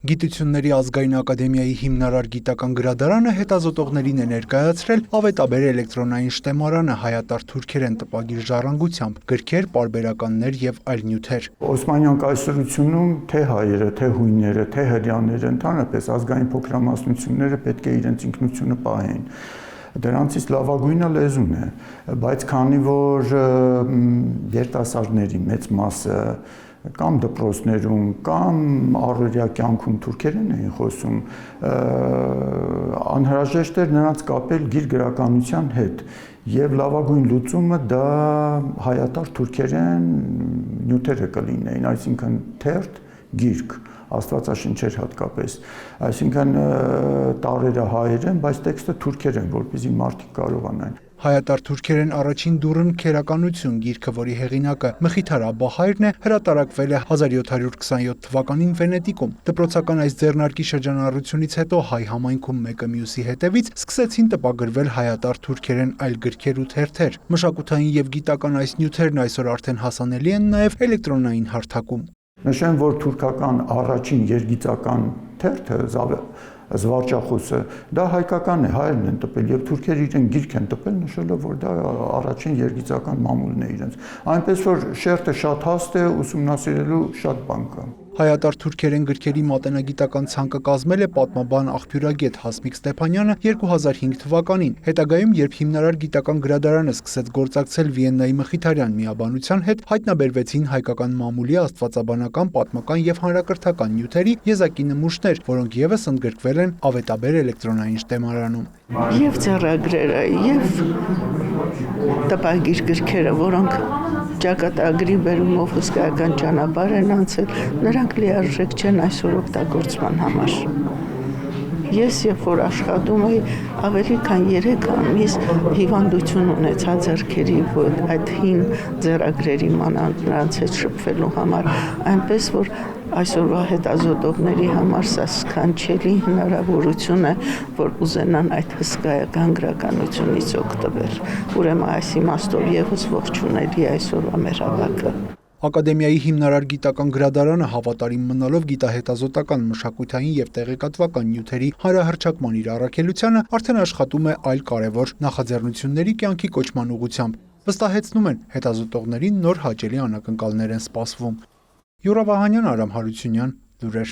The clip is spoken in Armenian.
Գիտությունների ազգային ակադեմիայի հիմնարար գիտական գրադարանը հետազոտողներին է ներկայացրել ավետաբեր էլեկտրոնային շտեմարանը հայատար թուրքերեն տպագիր ժառանգությամբ, գրքեր, պարբերականներ եւ այլ նյութեր։ Օսմանյան կայսրությունում թե հայերը, թե հույները, թե հրեաները, ընդհանրապես ազգային փոքրամասնությունները պետք է իրենց ինքնությունը պահեին։ Դրանցից լավագույնը լեզուն է, բայց քանի որ երիտասարդների մեծ մասը կամ դպրոցներում, կամ առօրյա կյանքում թուրքերեն էին խոսում, անհրաժեշտ էր նրանց կապել գիր գրականության հետ, եւ լավագույն լուծումը դա հայատար թուրքերեն նյութերը կլինեին, այսինքն թերթ, գիրք, աստվածաշնչեր հատկապես, այսինքն տառերը հայերեն, բայց տեքստը թուրքերեն, որպեսզի մարդիկ կարողանան։ Հայատար թուրքերեն առաջին դուռն քերականություն գիրքը, որի հեղինակը Մխիթար Աբբահայրն է, հրատարակվել է 1727 թվականին Վենետիկում։ Դպրոցական այս ձեռնարկի շրջանառությունից հետո հայ համայնքում մեկը մյուսի հետևից սկսեցին տպագրվել հայատար թուրքերեն այլ գրքեր ու թերթեր։ Մշակութային եւ գիտական այս նյութերն այսօր արդեն հասանելի են նաեւ էլեկտրոնային հարթակում։ Նշեմ, որ թուրքական առաջին երգիծական թերթը զվարճախոսը դա հայկական է, հայերն են տպել եւ թուրքերը իրեն գիրք են տպել, նշելով որ դա առաջին երգիծական մամուլն է իրենց։ Այնպես որ շերտը շատ հաստ է, ուսումնասիրելու շատ բան կա։ Հայատար թուրքերեն գրքերի մատենագիտական ցանկը կազմել է պատմաբան աղբյուրագետ Հասմիկ Ստեփանյանը 2005 թվականին։ Հետագայում, երբ հիմնարար գիտական գրադարանը սկսեց գործակցել Վիեննայի Մխիթարյան միաբանության հետ, հայտնաբերվեցին հայկական մամուլի աստվածաբանական, պատմական եւ հանրակրթական նյութերի եզակի նմուշներ, որոնք եւս ընդգրկվել են ավետաբեր էլեկտրոնային շտեմարանում։ Եվ ձեռագրերը, եւ տպագիր գրքերը, որոնք ճակատագրի բերումով հսկայական ճանապարհ են անցել, նրանք լիարժեք չեն այսօր օգտագործման համար։ Ես երբ որ աշխատում էի, ավելի քան 3 ամիս հիվանդություն ունեցա ձեռքերի, այդ հին ձեռագրերի մանրանց հետ շփվելու համար, այնպես որ այսօրվա հետազոտողների համար սա սքանչելի հնարավորություն է, որ ուզենան այդ հսկայական գրականությունից օգտվել։ Ուրեմն այս իմաստով եւս ողջունելի այսօրվա մեր հավաքը։ Ակադեմիայի հիմնարար գիտական գրադարանը հավատարիմ մնալով գիտահետազոտական, մշակութային եւ տեղեկատվական նյութերի հանրահռչակման իր առաքելությանը արդեն աշխատում է այլ կարևոր նախաձեռնությունների կյանքի կոչման ուղղությամբ։ Վստահեցնում են, հետազոտողներին նոր հաճելի անակնկալներ են սպասվում։ Յուրա Վահանյան, Արամ Հարությունյան, լուրեր։